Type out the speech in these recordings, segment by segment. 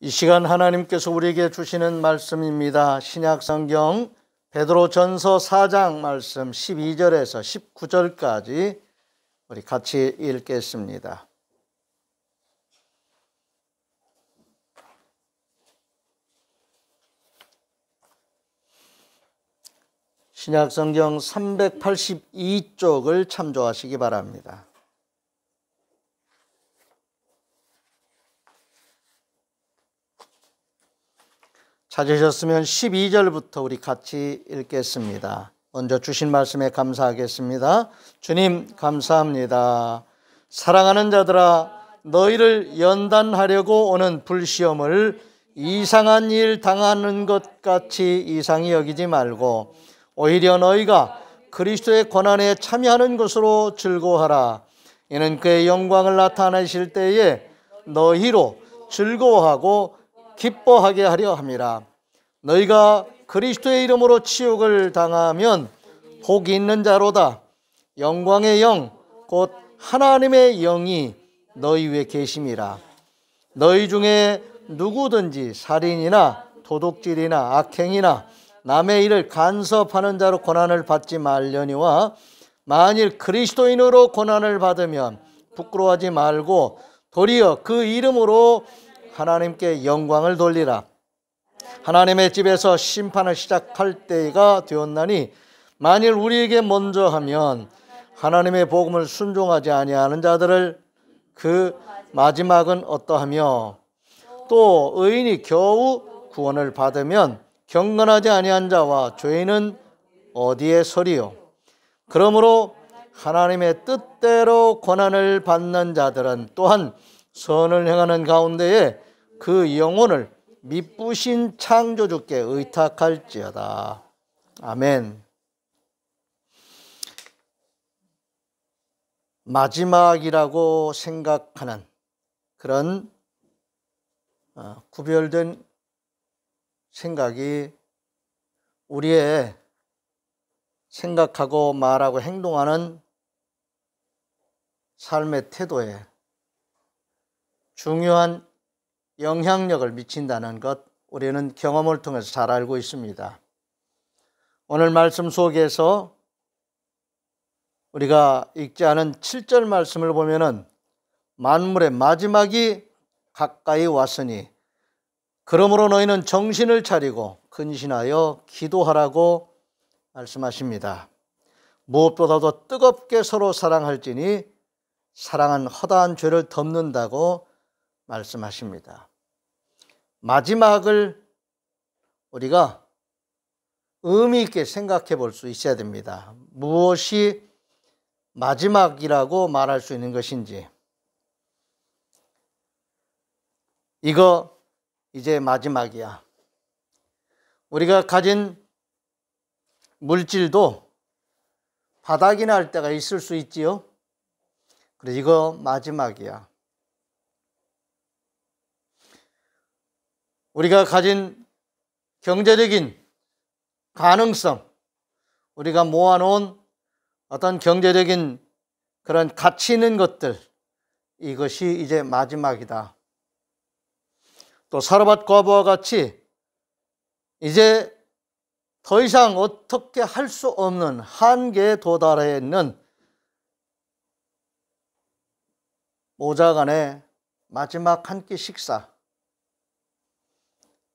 이 시간 하나님께서 우리에게 주시는 말씀입니다. 신약성경 베드로전서 4장 말씀 12절에서 19절까지 우리 같이 읽겠습니다. 신약성경 382쪽을 참조하시기 바랍니다. 찾으셨으면 12절부터 우리 같이 읽겠습니다. 먼저 주신 말씀에 감사하겠습니다. 주님 감사합니다. 사랑하는 자들아, 너희를 연단하려고 오는 불시험을 이상한 일 당하는 것 같이 이상히 여기지 말고 오히려 너희가 그리스도의 고난에 참여하는 것으로 즐거워하라. 이는 그의 영광을 나타내실 때에 너희로 즐거워하고 기뻐하게 하려 함이라. 너희가 그리스도의 이름으로 치욕을 당하면 복이 있는 자로다. 영광의 영 곧 하나님의 영이 너희 위에 계심이라. 너희 중에 누구든지 살인이나 도둑질이나 악행이나 남의 일을 간섭하는 자로 고난을 받지 말려니와 만일 그리스도인으로 고난을 받으면 부끄러워하지 말고 도리어 그 이름으로 하나님께 영광을 돌리라. 하나님의 집에서 심판을 시작할 때가 되었나니 만일 우리에게 먼저 하면 하나님의 복음을 순종하지 아니하는 자들을 그 마지막은 어떠하며 또 의인이 겨우 구원을 받으면 경건하지 아니한 자와 죄인은 어디에 서리요. 그러므로 하나님의 뜻대로 고난을 받는 자들은 또한 선을 행하는 가운데에 그 영혼을 미쁘신 창조주께 의탁할지어다. 아멘. 마지막이라고 생각하는 그런 구별된 생각이 우리의 생각하고 말하고 행동하는 삶의 태도에 중요한 영향력을 미친다는 것, 우리는 경험을 통해서 잘 알고 있습니다. 오늘 말씀 속에서 우리가 읽지 않은 7절 말씀을 보면은 만물의 마지막이 가까이 왔으니 그러므로 너희는 정신을 차리고 근신하여 기도하라고 말씀하십니다. 무엇보다도 뜨겁게 서로 사랑할지니 사랑은 허다한 죄를 덮는다고 말씀하십니다. 마지막을 우리가 의미 있게 생각해 볼 수 있어야 됩니다. 무엇이 마지막이라고 말할 수 있는 것인지. 이거 이제 마지막이야. 우리가 가진 물질도 바닥이 날 때가 있을 수 있지요. 그래서 이거 마지막이야. 우리가 가진 경제적인 가능성, 우리가 모아놓은 어떤 경제적인 그런 가치 있는 것들, 이것이 이제 마지막이다. 또 사르밧 과부와 같이 이제 더 이상 어떻게 할 수 없는 한계에 도달해 있는 모자간의 마지막 한 끼 식사,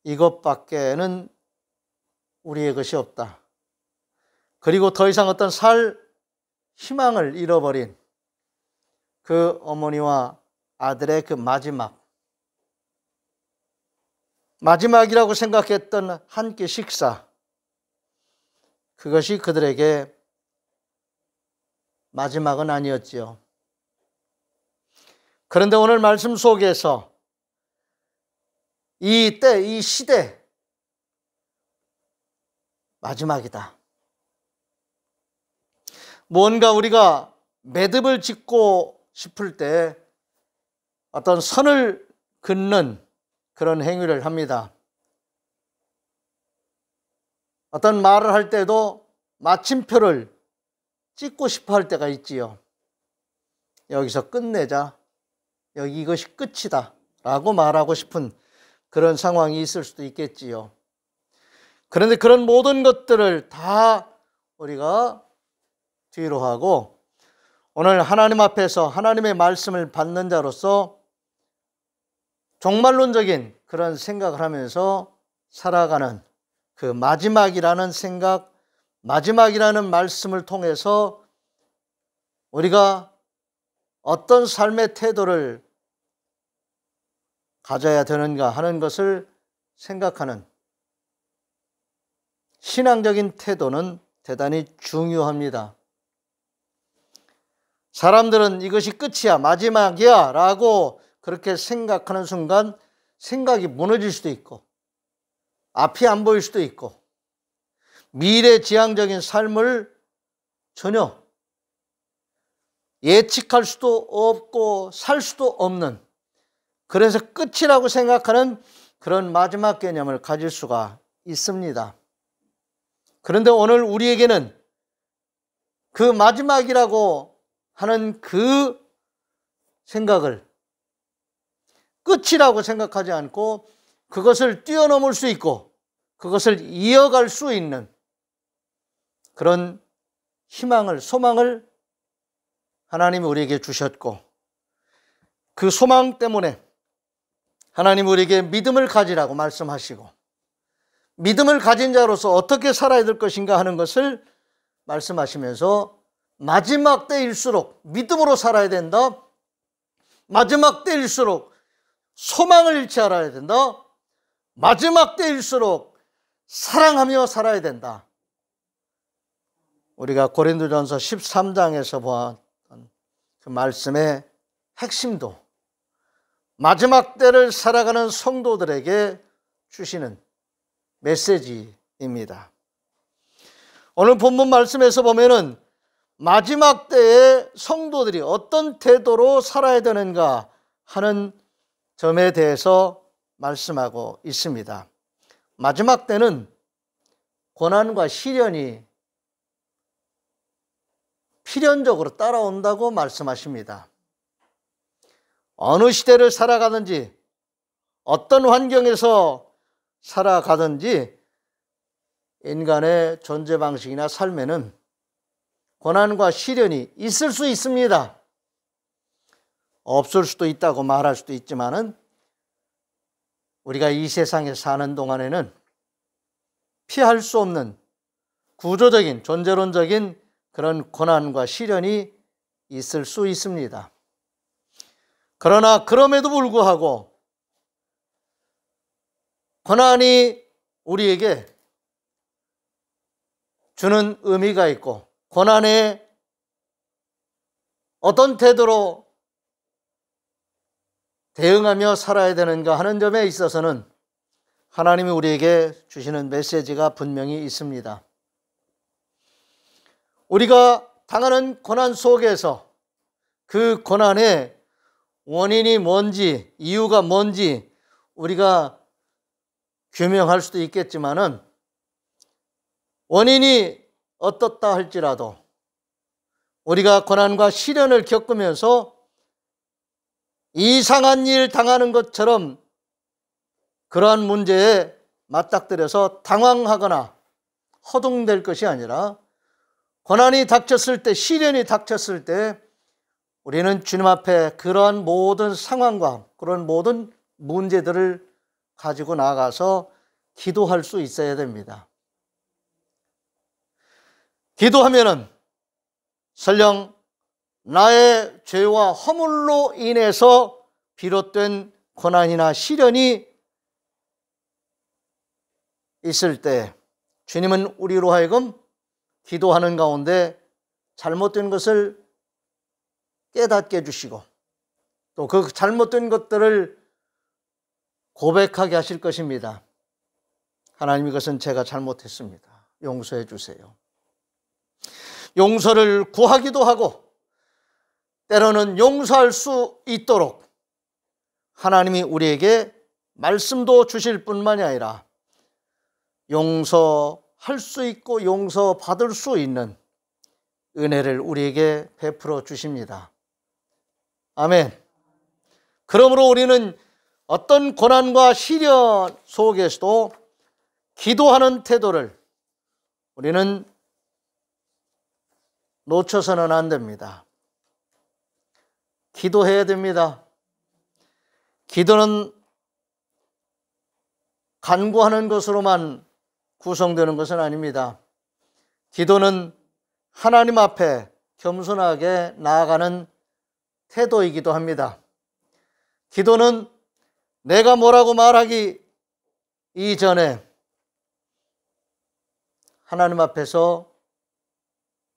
이것밖에는 우리의 것이 없다. 그리고 더 이상 어떤 살 희망을 잃어버린 그 어머니와 아들의 그 마지막이라고 생각했던 한 끼 식사, 그것이 그들에게 마지막은 아니었지요. 그런데 오늘 말씀 속에서 이 때, 이 시대 마지막이다. 뭔가 우리가 매듭을 짓고 싶을 때 어떤 선을 긋는 그런 행위를 합니다. 어떤 말을 할 때도 마침표를 찍고 싶어 할 때가 있지요. 여기서 끝내자. 여기 이것이 끝이다 라고 말하고 싶은 그런 상황이 있을 수도 있겠지요. 그런데 그런 모든 것들을 다 우리가 뒤로 하고 오늘 하나님 앞에서 하나님의 말씀을 받는 자로서 종말론적인 그런 생각을 하면서 살아가는 그 마지막이라는 생각, 마지막이라는 말씀을 통해서 우리가 어떤 삶의 태도를 가져야 되는가 하는 것을 생각하는 신앙적인 태도는 대단히 중요합니다. 사람들은 이것이 끝이야, 마지막이야 라고 그렇게 생각하는 순간 생각이 무너질 수도 있고 앞이 안 보일 수도 있고 미래지향적인 삶을 전혀 예측할 수도 없고 살 수도 없는, 그래서 끝이라고 생각하는 그런 마지막 개념을 가질 수가 있습니다. 그런데 오늘 우리에게는 그 마지막이라고 하는 그 생각을 끝이라고 생각하지 않고 그것을 뛰어넘을 수 있고 그것을 이어갈 수 있는 그런 희망을, 소망을 하나님이 우리에게 주셨고, 그 소망 때문에 하나님 우리에게 믿음을 가지라고 말씀하시고, 믿음을 가진 자로서 어떻게 살아야 될 것인가 하는 것을 말씀하시면서 마지막 때일수록 믿음으로 살아야 된다, 마지막 때일수록 소망을 잃지 않아야 된다, 마지막 때일수록 사랑하며 살아야 된다. 우리가 고린도전서 13장에서 보았던 그 말씀의 핵심도 마지막 때를 살아가는 성도들에게 주시는 메시지입니다. 오늘 본문 말씀에서 보면은 마지막 때에 성도들이 어떤 태도로 살아야 되는가 하는 점에 대해서 말씀하고 있습니다. 마지막 때는 고난과 시련이 필연적으로 따라온다고 말씀하십니다. 어느 시대를 살아가든지 어떤 환경에서 살아가든지 인간의 존재 방식이나 삶에는 고난과 시련이 있을 수 있습니다. 없을 수도 있다고 말할 수도 있지만은 우리가 이 세상에 사는 동안에는 피할 수 없는 구조적인, 존재론적인 그런 고난과 시련이 있을 수 있습니다. 그러나 그럼에도 불구하고 고난이 우리에게 주는 의미가 있고, 고난에 어떤 태도로 대응하며 살아야 되는가 하는 점에 있어서는 하나님이 우리에게 주시는 메시지가 분명히 있습니다. 우리가 당하는 고난 속에서 그 고난의 원인이 뭔지, 이유가 뭔지 우리가 규명할 수도 있겠지만은 원인이 어떻다 할지라도 우리가 고난과 시련을 겪으면서 이상한 일 당하는 것처럼 그러한 문제에 맞닥뜨려서 당황하거나 허둥댈 것이 아니라, 고난이 닥쳤을 때, 시련이 닥쳤을 때 우리는 주님 앞에 그러한 모든 상황과 그런 모든 문제들을 가지고 나가서 기도할 수 있어야 됩니다. 기도하면은 설령 나의 죄와 허물로 인해서 비롯된 고난이나 시련이 있을 때 주님은 우리로 하여금 기도하는 가운데 잘못된 것을 깨닫게 해주시고 또 그 잘못된 것들을 고백하게 하실 것입니다. 하나님, 이것은 제가 잘못했습니다. 용서해 주세요. 용서를 구하기도 하고 때로는 용서할 수 있도록 하나님이 우리에게 말씀도 주실 뿐만이 아니라 용서할 수 있고 용서받을 수 있는 은혜를 우리에게 베풀어 주십니다. 아멘. 그러므로 우리는 어떤 고난과 시련 속에서도 기도하는 태도를 우리는 놓쳐서는 안 됩니다. 기도해야 됩니다. 기도는 간구하는 것으로만 구성되는 것은 아닙니다. 기도는 하나님 앞에 겸손하게 나아가는 태도이기도 합니다. 기도는 내가 뭐라고 말하기 이전에 하나님 앞에서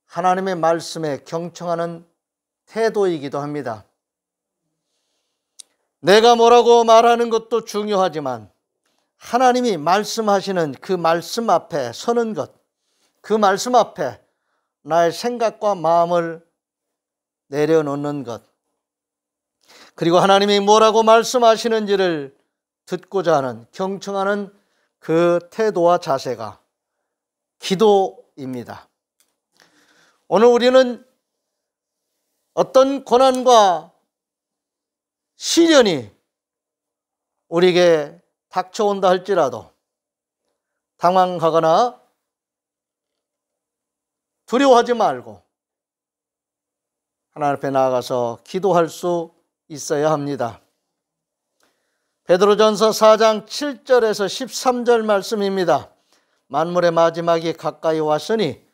하나님의 말씀에 경청하는 태도이기도 합니다. 내가 뭐라고 말하는 것도 중요하지만 하나님이 말씀하시는 그 말씀 앞에 서는 것, 그 말씀 앞에 나의 생각과 마음을 내려놓는 것, 그리고 하나님이 뭐라고 말씀하시는지를 듣고자 하는, 경청하는 그 태도와 자세가 기도입니다. 오늘 우리는 어떤 고난과 시련이 우리에게 닥쳐온다 할지라도 당황하거나 두려워하지 말고 하나님 앞에 나아가서 기도할 수 있어야 합니다. 베드로전서 4장 7절에서 13절 말씀입니다. 만물의 마지막이 가까이 왔으니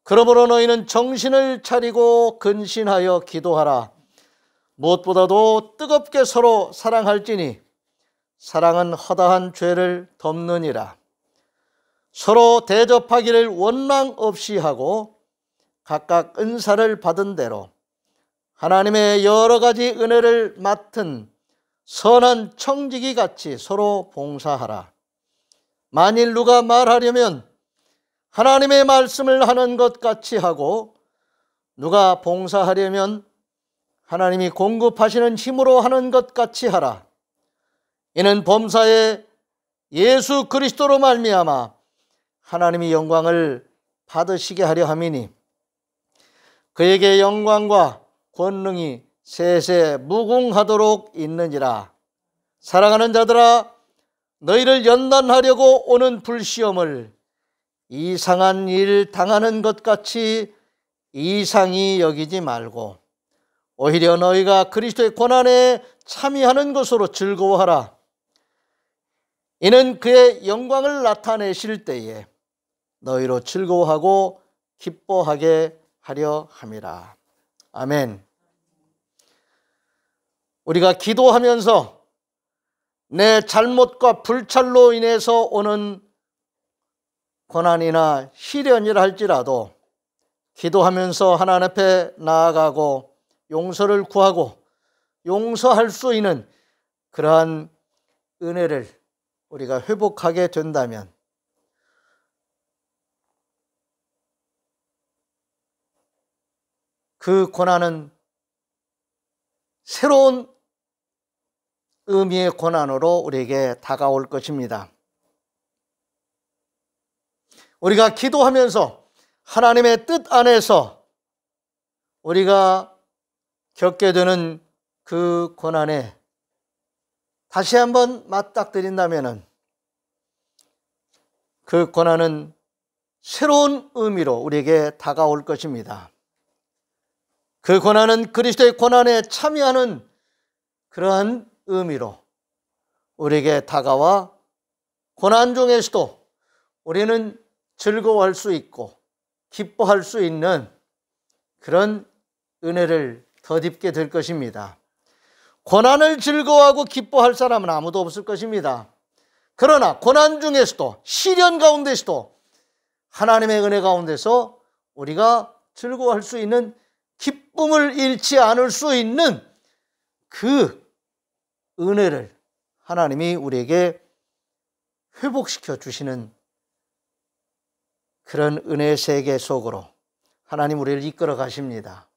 그러므로 너희는 정신을 차리고 근신하여 기도하라. 무엇보다도 뜨겁게 서로 사랑할지니 사랑은 허다한 죄를 덮느니라. 서로 대접하기를 원망 없이 하고 각각 은사를 받은 대로 하나님의 여러 가지 은혜를 맡은 선한 청지기 같이 서로 봉사하라. 만일 누가 말하려면 하나님의 말씀을 하는 것 같이 하고 누가 봉사하려면 하나님이 공급하시는 힘으로 하는 것 같이 하라. 이는 범사에 예수 그리스도로 말미암아 하나님이 영광을 받으시게 하려 함이니 그에게 영광과 권능이 세세 무궁하도록 있느니라. 사랑하는 자들아, 너희를 연단하려고 오는 불시험을 이상한 일 당하는 것 같이 이상히 여기지 말고 오히려 너희가 그리스도의 고난에 참여하는 것으로 즐거워하라. 이는 그의 영광을 나타내실 때에 너희로 즐거워하고 기뻐하게 하려 함이라. 아멘. 우리가 기도하면서 내 잘못과 불찰로 인해서 오는 고난이나 시련이라 할지라도 기도하면서 하나님 앞에 나아가고 용서를 구하고 용서할 수 있는 그러한 은혜를 우리가 회복하게 된다면 그 고난은 새로운 의미의 고난으로 우리에게 다가올 것입니다. 우리가 기도하면서 하나님의 뜻 안에서 우리가 겪게 되는 그 고난에 다시 한번 맞닥뜨린다면 그 고난은 새로운 의미로 우리에게 다가올 것입니다. 그 고난은 그리스도의 고난에 참여하는 그러한 의미로 우리에게 다가와 고난 중에서도 우리는 즐거워할 수 있고 기뻐할 수 있는 그런 은혜를 덧입게 될 것입니다. 고난을 즐거워하고 기뻐할 사람은 아무도 없을 것입니다. 그러나 고난 중에서도 시련 가운데서도 하나님의 은혜 가운데서 우리가 즐거워할 수 있는 기쁨을 잃지 않을 수 있는 그 은혜를 하나님이 우리에게 회복시켜 주시는 그런 은혜의 세계 속으로 하나님 우리를 이끌어 가십니다.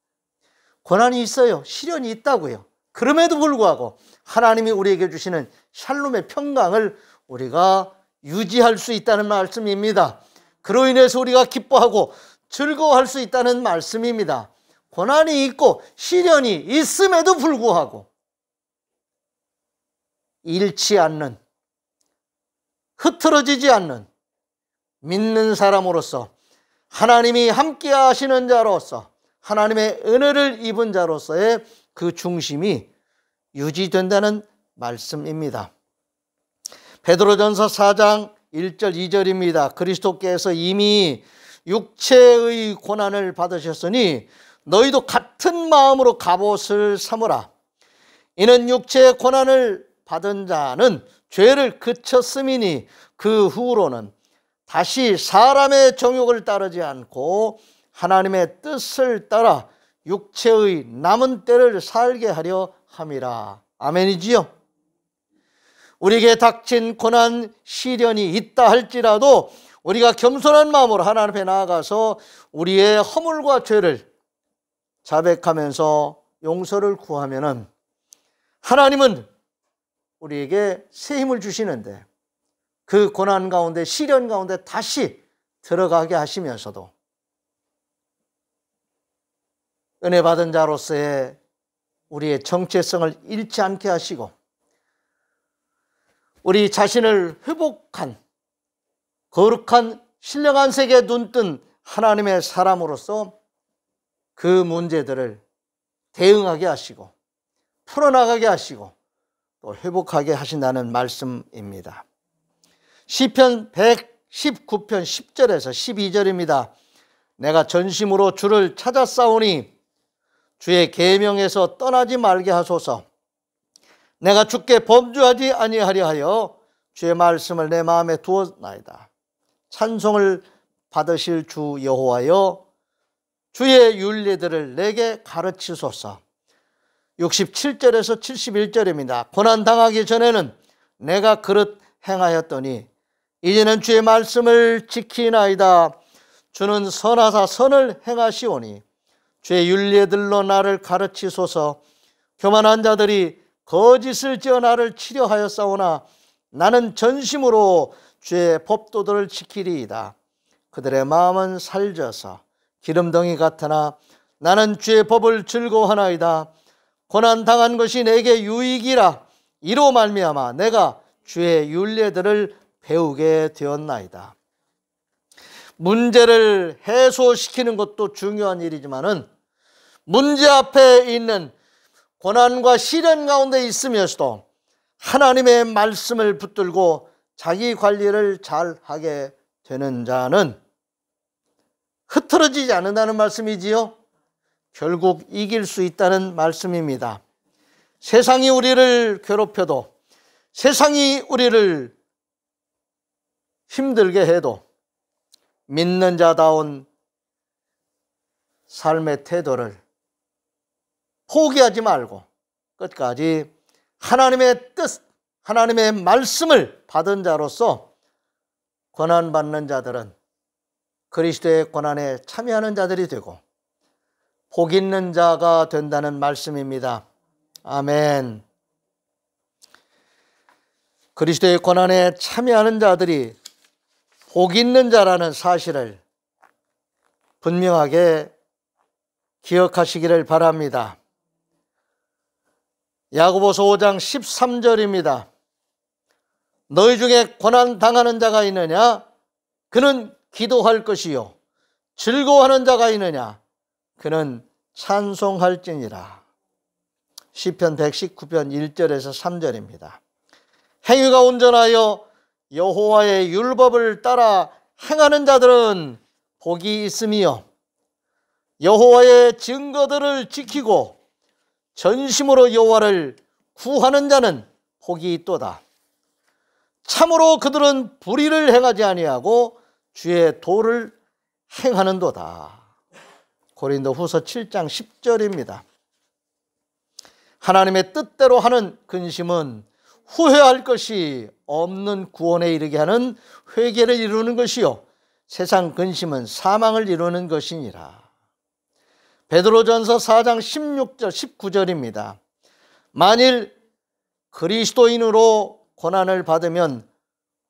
고난이 있어요. 시련이 있다고요. 그럼에도 불구하고 하나님이 우리에게 주시는 샬롬의 평강을 우리가 유지할 수 있다는 말씀입니다. 그로 인해서 우리가 기뻐하고 즐거워할 수 있다는 말씀입니다. 고난이 있고 시련이 있음에도 불구하고 잃지 않는, 흐트러지지 않는 믿는 사람으로서, 하나님이 함께 하시는 자로서, 하나님의 은혜를 입은 자로서의 그 중심이 유지된다는 말씀입니다. 베드로전서 4장 1절 2절입니다. 그리스도께서 이미 육체의 고난을 받으셨으니 너희도 같은 마음으로 갑옷을 삼으라. 이는 육체의 고난을 받은 자는 죄를 그쳤음이니 그 후로는 다시 사람의 정욕을 따르지 않고 하나님의 뜻을 따라 육체의 남은 때를 살게 하려 함이라. 아멘이지요? 우리에게 닥친 고난 시련이 있다 할지라도 우리가 겸손한 마음으로 하나님 앞에 나아가서 우리의 허물과 죄를 자백하면서 용서를 구하면은 하나님은 우리에게 새 힘을 주시는데 그 고난 가운데, 시련 가운데 다시 들어가게 하시면서도 은혜 받은 자로서의 우리의 정체성을 잃지 않게 하시고 우리 자신을 회복한 거룩한 신령한 세계에 눈뜬 하나님의 사람으로서 그 문제들을 대응하게 하시고 풀어나가게 하시고 또 회복하게 하신다는 말씀입니다. 시편 119편 10절에서 12절입니다. 내가 전심으로 주를 찾았사오니 주의 계명에서 떠나지 말게 하소서. 내가 주께 범죄하지 아니하려 하여 주의 말씀을 내 마음에 두었나이다. 찬송을 받으실 주 여호와여, 주의 율례들을 내게 가르치소서. 67절에서 71절입니다. 고난당하기 전에는 내가 그릇 행하였더니 이제는 주의 말씀을 지키나이다. 주는 선하사 선을 행하시오니 주의 율례들로 나를 가르치소서. 교만한 자들이 거짓을 지어 나를 치려하였사오나 나는 전심으로 주의 법도들을 지키리이다. 그들의 마음은 살져서 기름덩이 같으나 나는 주의 법을 즐거워하나이다. 고난당한 것이 내게 유익이라. 이로 말미암아 내가 주의 율례들을 배우게 되었나이다. 문제를 해소시키는 것도 중요한 일이지만은 문제 앞에 있는 고난과 시련 가운데 있으면서도 하나님의 말씀을 붙들고 자기 관리를 잘 하게 되는 자는 흐트러지지 않는다는 말씀이지요. 결국 이길 수 있다는 말씀입니다. 세상이 우리를 괴롭혀도, 세상이 우리를 힘들게 해도 믿는 자다운 삶의 태도를 포기하지 말고 끝까지 하나님의 뜻, 하나님의 말씀을 받은 자로서 고난받는 자들은 그리스도의 고난에 참여하는 자들이 되고 복 있는 자가 된다는 말씀입니다. 아멘. 그리스도의 고난에 참여하는 자들이 복 있는 자라는 사실을 분명하게 기억하시기를 바랍니다. 야고보서 5장 13절입니다. 너희 중에 고난 당하는 자가 있느냐? 그는 기도할 것이요. 즐거워하는 자가 있느냐? 그는 찬송할지니라. 시편 119편 1절에서 3절입니다. 행위가 온전하여 여호와의 율법을 따라 행하는 자들은 복이 있으며 여호와의 증거들을 지키고 전심으로 여호와를 구하는 자는 복이 있도다. 참으로 그들은 불의를 행하지 아니하고 주의 도를 행하는도다. 고린도후서 7장 10절입니다. 하나님의 뜻대로 하는 근심은 후회할 것이 없는 구원에 이르게 하는 회개를 이루는 것이요 세상 근심은 사망을 이루는 것이니라. 베드로전서 4장 16절 19절입니다. 만일 그리스도인으로 고난을 받으면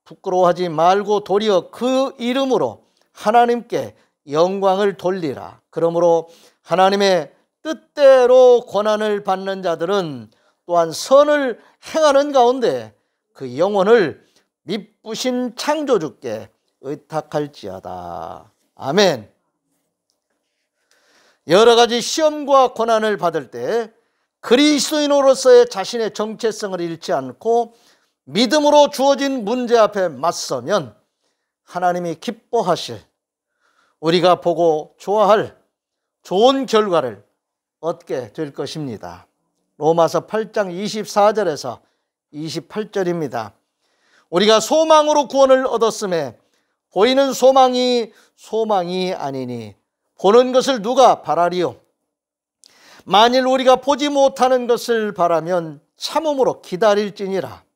부끄러워하지 말고 도리어 그 이름으로 하나님께 영광을 돌리라. 그러므로 하나님의 뜻대로 고난을 받는 자들은 또한 선을 행하는 가운데 그 영혼을 미쁘신 창조주께 의탁할지어다. 아멘. 여러 가지 시험과 고난을 받을 때 그리스도인으로서의 자신의 정체성을 잃지 않고 믿음으로 주어진 문제 앞에 맞서면 하나님이 기뻐하실, 우리가 보고 좋아할 좋은 결과를 얻게 될 것입니다. 로마서 8장 24절에서 28절입니다. 우리가 소망으로 구원을 얻었음에 보이는 소망이 아니니 보는 것을 누가 바라리요? 만일 우리가 보지 못하는 것을 바라면 참음으로 기다릴지니라.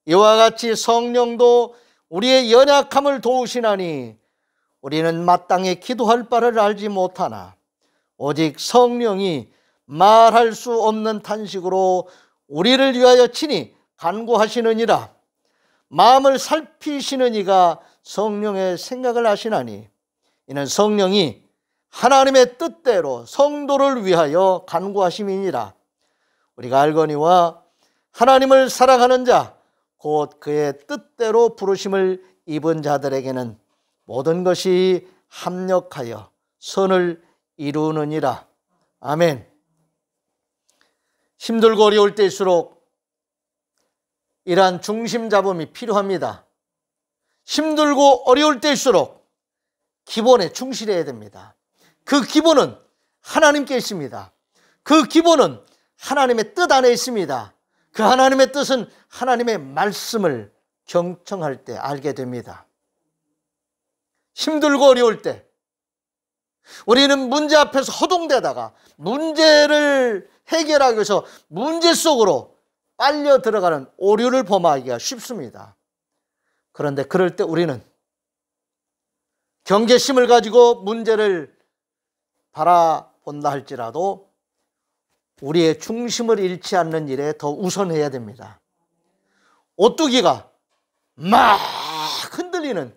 이와 같이 성령도 우리의 연약함을 도우시나니 우리는 마땅히 기도할 바를 알지 못하나 오직 성령이 말할 수 없는 탄식으로 우리를 위하여 친히 간구하시느니라. 마음을 살피시는 이가 성령의 생각을 아시나니 이는 성령이 하나님의 뜻대로 성도를 위하여 간구하심이니라. 우리가 알거니와 하나님을 사랑하는 자 곧 그의 뜻대로 부르심을 입은 자들에게는 모든 것이 합력하여 선을 이루느니라. 아멘. 힘들고 어려울 때일수록 이러한 중심 잡음이 필요합니다. 힘들고 어려울 때일수록 기본에 충실해야 됩니다. 그 기본은 하나님께 있습니다. 그 기본은 하나님의 뜻 안에 있습니다. 그 하나님의 뜻은 하나님의 말씀을 경청할 때 알게 됩니다. 힘들고 어려울 때 우리는 문제 앞에서 허둥대다가 문제를 해결하기 위해서 문제 속으로 빨려 들어가는 오류를 범하기가 쉽습니다. 그런데 그럴 때 우리는 경계심을 가지고 문제를 바라본다 할지라도 우리의 중심을 잃지 않는 일에 더 우선해야 됩니다. 오뚜기가 막 흔들리는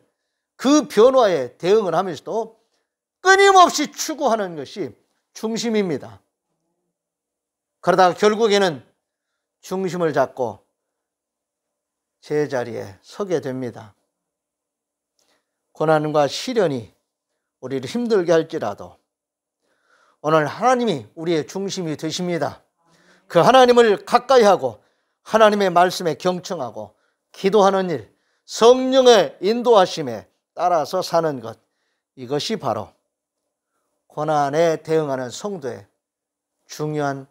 그 변화에 대응을 하면서도 끊임없이 추구하는 것이 중심입니다. 그러다가 결국에는 중심을 잡고 제자리에 서게 됩니다. 고난과 시련이 우리를 힘들게 할지라도 오늘 하나님이 우리의 중심이 되십니다. 그 하나님을 가까이 하고 하나님의 말씀에 경청하고 기도하는 일, 성령의 인도하심에 따라서 사는 것, 이것이 바로 고난에 대응하는 성도의 중요한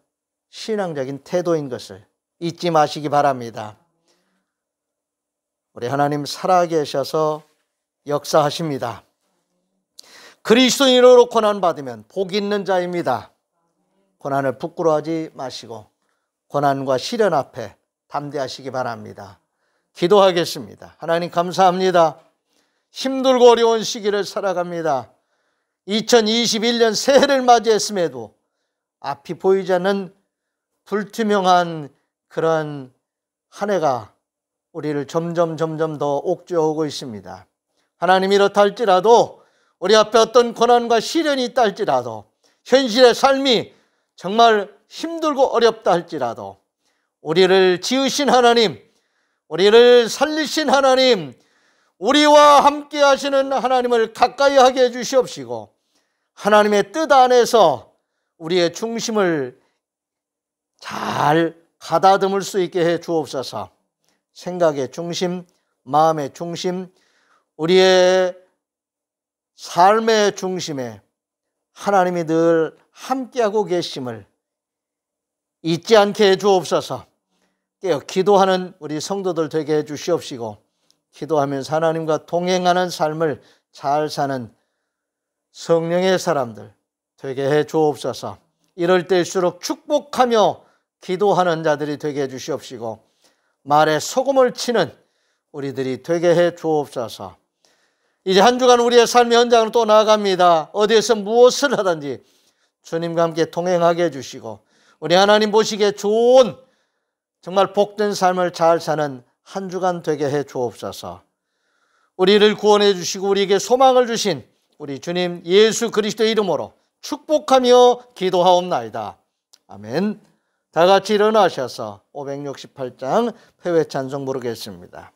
신앙적인 태도인 것을 잊지 마시기 바랍니다. 우리 하나님 살아계셔서 역사하십니다. 그리스도인으로 고난받으면 복 있는 자입니다. 고난을 부끄러워하지 마시고 고난과 시련 앞에 담대하시기 바랍니다. 기도하겠습니다. 하나님 감사합니다. 힘들고 어려운 시기를 살아갑니다. 2021년 새해를 맞이했음에도 앞이 보이지 않는 불투명한 그런 한 해가 우리를 점점 더 옥죄어오고 있습니다. 하나님 이렇다 할지라도 우리 앞에 어떤 고난과 시련이 있다 할지라도 현실의 삶이 정말 힘들고 어렵다 할지라도 우리를 지으신 하나님, 우리를 살리신 하나님, 우리와 함께 하시는 하나님을 가까이 하게 해주시옵시고 하나님의 뜻 안에서 우리의 중심을 잘 가다듬을 수 있게 해 주옵소서. 생각의 중심, 마음의 중심, 우리의 삶의 중심에 하나님이 늘 함께하고 계심을 잊지 않게 해 주옵소서. 깨어 기도하는 우리 성도들 되게 해 주시옵시고 기도하면서 하나님과 동행하는 삶을 잘 사는 성령의 사람들 되게 해 주옵소서. 이럴 때일수록 축복하며 기도하는 자들이 되게 해 주시옵시고 말에 소금을 치는 우리들이 되게 해 주옵소서. 이제 한 주간 우리의 삶의 현장으로 또 나아갑니다. 어디에서 무엇을 하든지 주님과 함께 동행하게 해주시고 우리 하나님 보시기에 좋은 정말 복된 삶을 잘 사는 한 주간 되게 해 주옵소서. 우리를 구원해 주시고 우리에게 소망을 주신 우리 주님 예수 그리스도의 이름으로 축복하며 기도하옵나이다. 아멘. 다 같이 일어나셔서 568장 패회 찬송 부르겠습니다.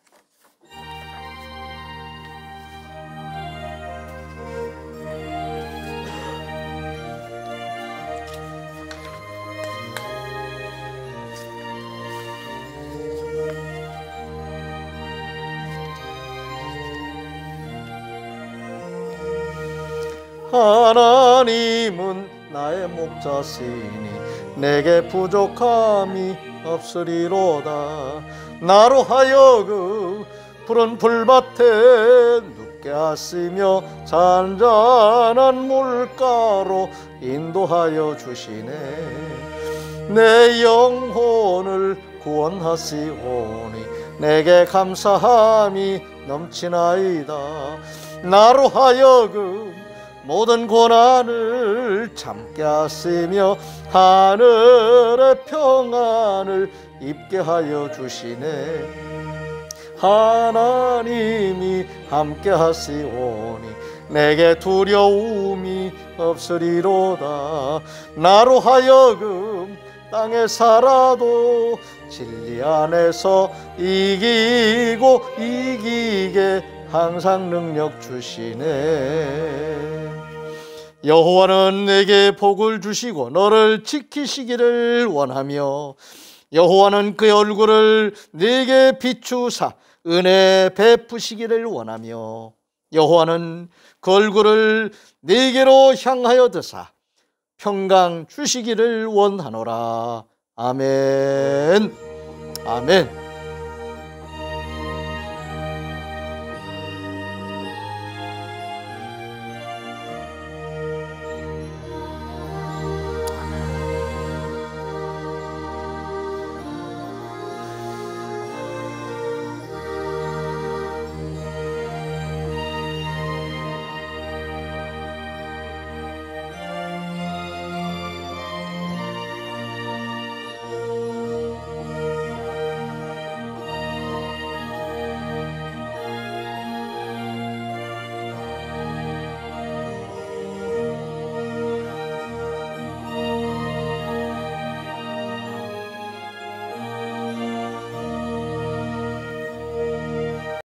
하나님은 나의 목자시니 내게 부족함이 없으리로다. 나로 하여금 푸른 풀밭에 눕게 하시며 잔잔한 물가로 인도하여 주시네. 내 영혼을 구원하시오니 내게 감사함이 넘치나이다. 나로 하여금 모든 고난을 참게 하시며 하늘의 평안을 입게 하여 주시네. 하나님이 함께 하시오니 내게 두려움이 없으리로다. 나로 하여금 땅에 살아도 진리 안에서 이기고 이기게 항상 능력 주시네. 여호와는 내게 복을 주시고 너를 지키시기를 원하며 여호와는 그의 얼굴을 네게 비추사 은혜 베푸시기를 원하며 여호와는 그 얼굴을 네게로 향하여 드사 평강 주시기를 원하노라. 아멘. 아멘.